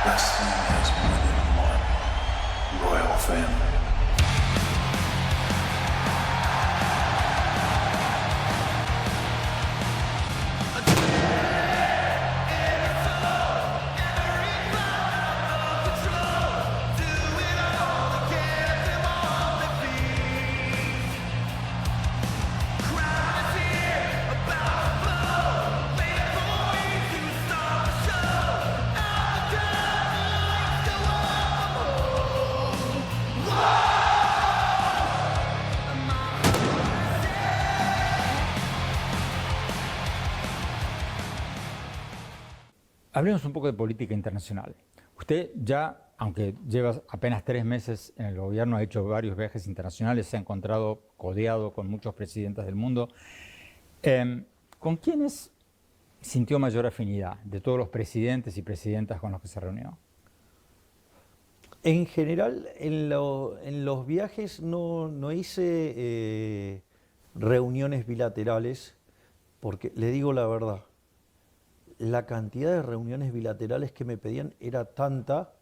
Wrestling has more than one royal family. Hablemos un poco de política internacional. Usted ya, aunque lleva apenas 3 meses en el gobierno, ha hecho varios viajes internacionales, se ha encontrado codeado con muchos presidentes del mundo. ¿Con quiénes sintió mayor afinidad de todos los presidentes y presidentas con los que se reunió? En general, en los viajes no hice reuniones bilaterales, porque le digo la verdad, la cantidad de reuniones bilaterales que me pedían era tanta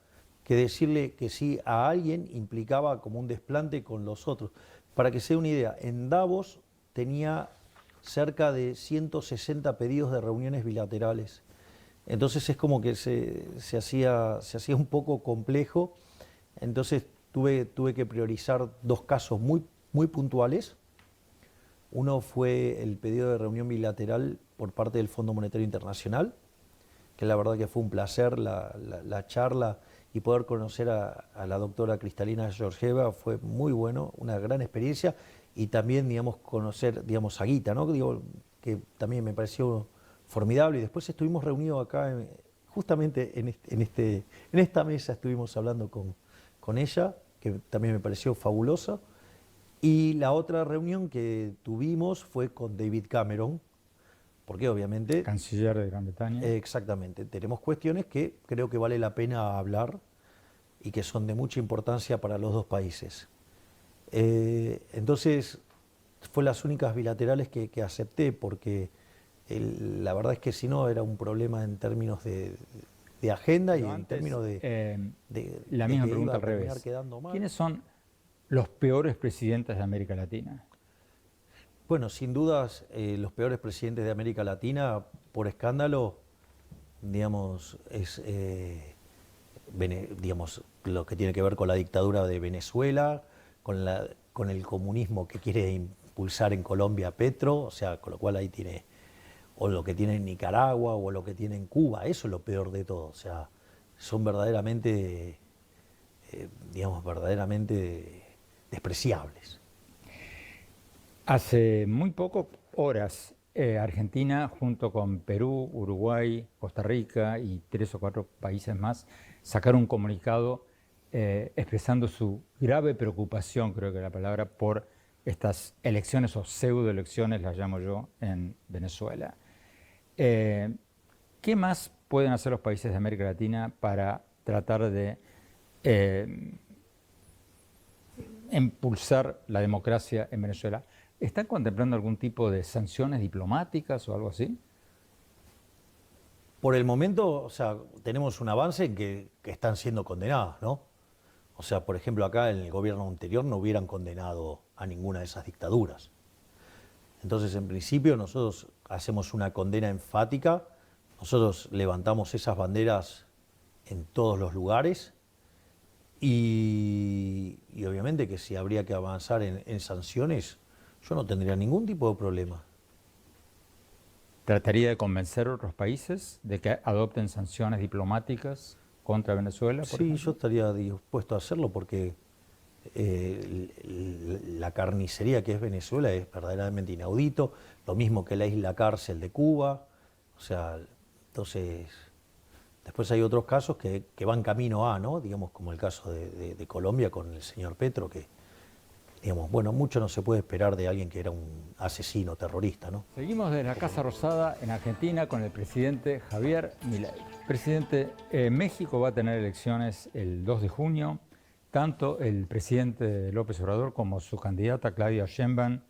que decirle que sí a alguien implicaba como un desplante con los otros. Para que se dé una idea, en Davos tenía cerca de 160 pedidos de reuniones bilaterales. Entonces es como que se hacía un poco complejo. Entonces tuve que priorizar 2 casos muy puntuales. Uno fue el pedido de reunión bilateral por parte del Fondo Monetario Internacional, que la verdad que fue un placer la charla y poder conocer a la doctora Kristalina Georgieva fue muy bueno, una gran experiencia, y también, digamos, conocer, digamos, a Guita, ¿no? Digo, que también me pareció formidable, y después estuvimos reunidos acá, justamente en esta mesa estuvimos hablando con ella, que también me pareció fabulosa. Y la otra reunión que tuvimos fue con David Cameron, porque obviamente... Canciller de Gran Bretaña. Exactamente, tenemos cuestiones que creo que vale la pena hablar y que son de mucha importancia para los dos países. Entonces, fue las únicas bilaterales que acepté, porque la verdad es que si no era un problema en términos de agenda. Pero y antes, en términos la misma pregunta al revés. ¿Quiénes son los peores presidentes de América Latina? Bueno, sin dudas, los peores presidentes de América Latina, por escándalo, digamos, es digamos, lo que tiene que ver con la dictadura de Venezuela, con el comunismo que quiere impulsar en Colombia Petro, o sea, con lo cual ahí tiene, o lo que tiene en Nicaragua, o lo que tiene en Cuba, eso es lo peor de todo, o sea, son verdaderamente, digamos, verdaderamente despreciables. Hace muy poco horas, Argentina, junto con Perú, Uruguay, Costa Rica y 3 o 4 países más, sacaron un comunicado expresando su grave preocupación, creo que es la palabra, por estas elecciones o pseudoelecciones, las llamo yo, en Venezuela. ¿Qué más pueden hacer los países de América Latina para tratar de impulsar la democracia en Venezuela? ¿Están contemplando algún tipo de sanciones diplomáticas o algo así? Por el momento, o sea, tenemos un avance en que están siendo condenadas, ¿no? O sea, por ejemplo, acá en el gobierno anterior no hubieran condenado a ninguna de esas dictaduras. Entonces, en principio, nosotros hacemos una condena enfática, nosotros levantamos esas banderas en todos los lugares, y obviamente que si habría que avanzar en sanciones, yo no tendría ningún tipo de problema. ¿Trataría de convencer a otros países de que adopten sanciones diplomáticas contra Venezuela, por ejemplo? Yo estaría dispuesto a hacerlo, porque la carnicería que es Venezuela es verdaderamente inaudito, lo mismo que la isla cárcel de Cuba, o sea, entonces... Después hay otros casos que van camino a, ¿no? Digamos, como el caso de Colombia con el señor Petro, que, digamos, bueno, mucho no se puede esperar de alguien que era un asesino terrorista, ¿no? Seguimos desde la Casa Rosada en Argentina con el presidente Javier Milei. Presidente, México va a tener elecciones el 2 de junio. Tanto el presidente López Obrador como su candidata Claudia Sheinbaum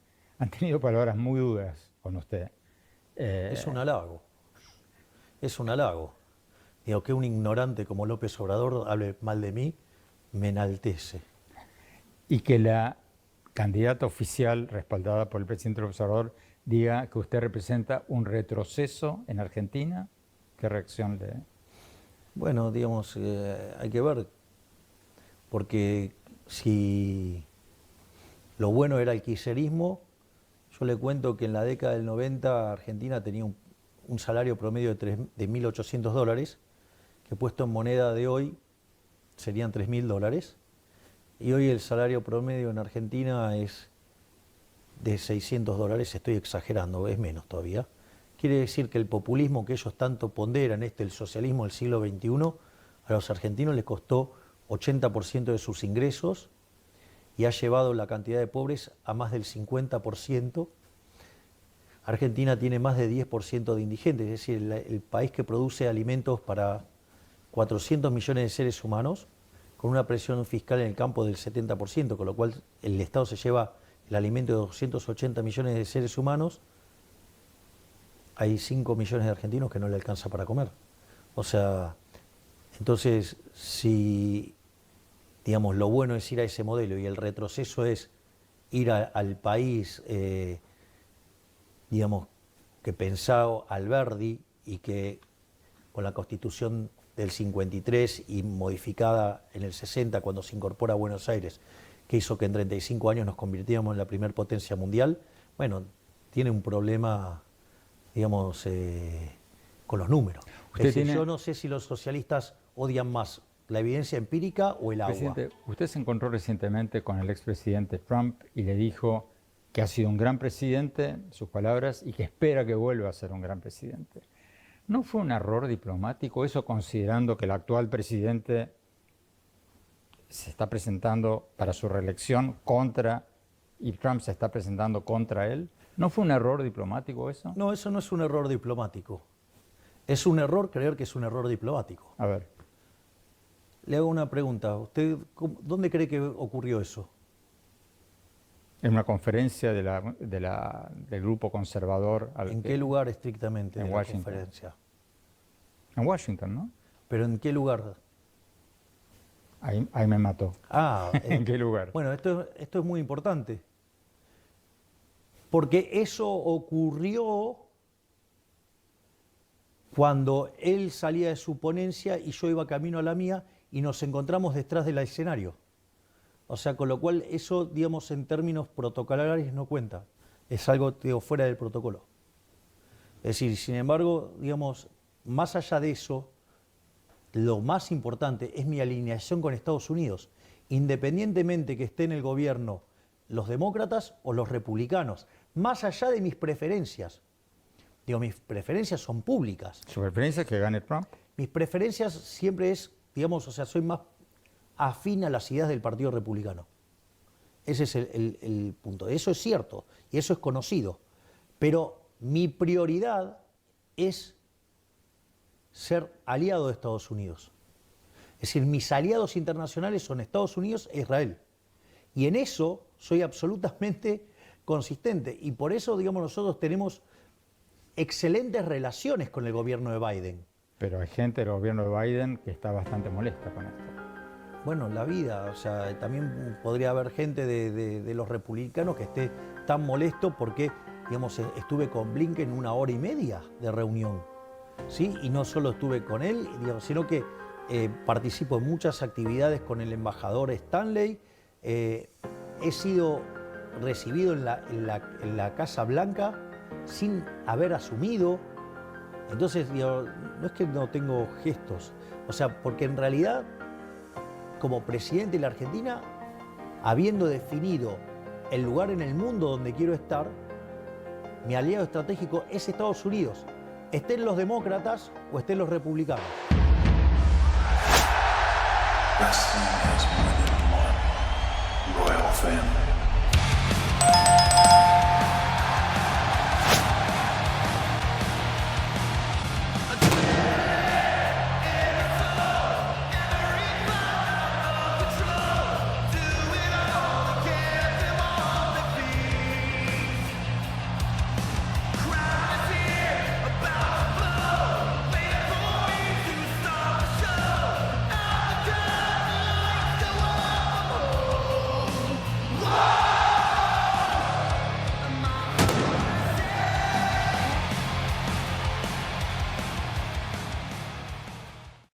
han tenido palabras muy duras con usted. Es un halago. Es un halago. Digo, que un ignorante como López Obrador hable mal de mí, me enaltece. Y que la candidata oficial respaldada por el presidente López Obrador diga que usted representa un retroceso en Argentina, ¿qué reacción le...? Bueno, digamos, hay que ver, porque si lo bueno era el kirchnerismo, yo le cuento que en la década del 90 Argentina tenía un salario promedio de $1.800, que puesto en moneda de hoy serían $3.000, y hoy el salario promedio en Argentina es de $600, estoy exagerando, es menos todavía. Quiere decir que el populismo que ellos tanto ponderan, el socialismo del siglo XXI, a los argentinos les costó 80% de sus ingresos y ha llevado la cantidad de pobres a más del 50%. Argentina tiene más de 10% de indigentes, es decir, el país que produce alimentos para 400 millones de seres humanos, con una presión fiscal en el campo del 70%, con lo cual el Estado se lleva el alimento de 280 millones de seres humanos. Hay 5 millones de argentinos que no le alcanza para comer. O sea, entonces, si, digamos, lo bueno es ir a ese modelo y el retroceso es ir al país, digamos, que pensaba Alberdi y que con la Constitución del 53 y modificada en el 60 cuando se incorpora a Buenos Aires, que hizo que en 35 años nos convirtiéramos en la primer potencia mundial, bueno, tiene un problema, digamos, con los números. Es decir, yo no sé si los socialistas odian más la evidencia empírica o el agua. Presidente, usted se encontró recientemente con el expresidente Trump y le dijo que ha sido un gran presidente, sus palabras, y que espera que vuelva a ser un gran presidente. ¿No fue un error diplomático eso, considerando que el actual presidente se está presentando para su reelección y Trump se está presentando contra él? ¿No fue un error diplomático eso? No, eso no es un error diplomático. Es un error creer que es un error diplomático. A ver. Le hago una pregunta. ¿Usted dónde cree que ocurrió eso? En una conferencia del grupo conservador. ¿En qué lugar estrictamente en de Washington. la conferencia? En Washington, ¿no? ¿Pero en qué lugar? Ahí me mató. Ah, ¿En qué lugar? Bueno, esto es muy importante. Porque eso ocurrió cuando él salía de su ponencia y yo iba camino a la mía y nos encontramos detrás del escenario. O sea, con lo cual eso, digamos, en términos protocolares no cuenta. Es algo, digo, fuera del protocolo. Es decir, sin embargo, digamos, más allá de eso, lo más importante es mi alineación con Estados Unidos, independientemente que esté en el gobierno los demócratas o los republicanos, más allá de mis preferencias. Digo, mis preferencias son públicas. ¿Su preferencia es que gane Trump? Mis preferencias siempre es, digamos, o sea, soy más afín a las ideas del Partido Republicano. Ese es el punto. Eso es cierto y eso es conocido. Pero mi prioridad es ser aliado de Estados Unidos. Es decir, mis aliados internacionales son Estados Unidos e Israel. Y en eso soy absolutamente consistente. Y por eso, digamos, nosotros tenemos excelentes relaciones con el gobierno de Biden. Pero hay gente del gobierno de Biden que está bastante molesta con esto. Bueno, la vida, o sea, también podría haber gente de los republicanos que esté tan molesto porque, digamos, estuve con Blinken 1 hora y media de reunión, ¿sí? Y no solo estuve con él, digamos, sino que participo en muchas actividades con el embajador Stanley, he sido recibido en la Casa Blanca sin haber asumido. Entonces, digo, no es que no tengo gestos, o sea, porque en realidad, como presidente de la Argentina, habiendo definido el lugar en el mundo donde quiero estar, mi aliado estratégico es Estados Unidos, estén los demócratas o estén los republicanos. Wrestling has more than one royal family.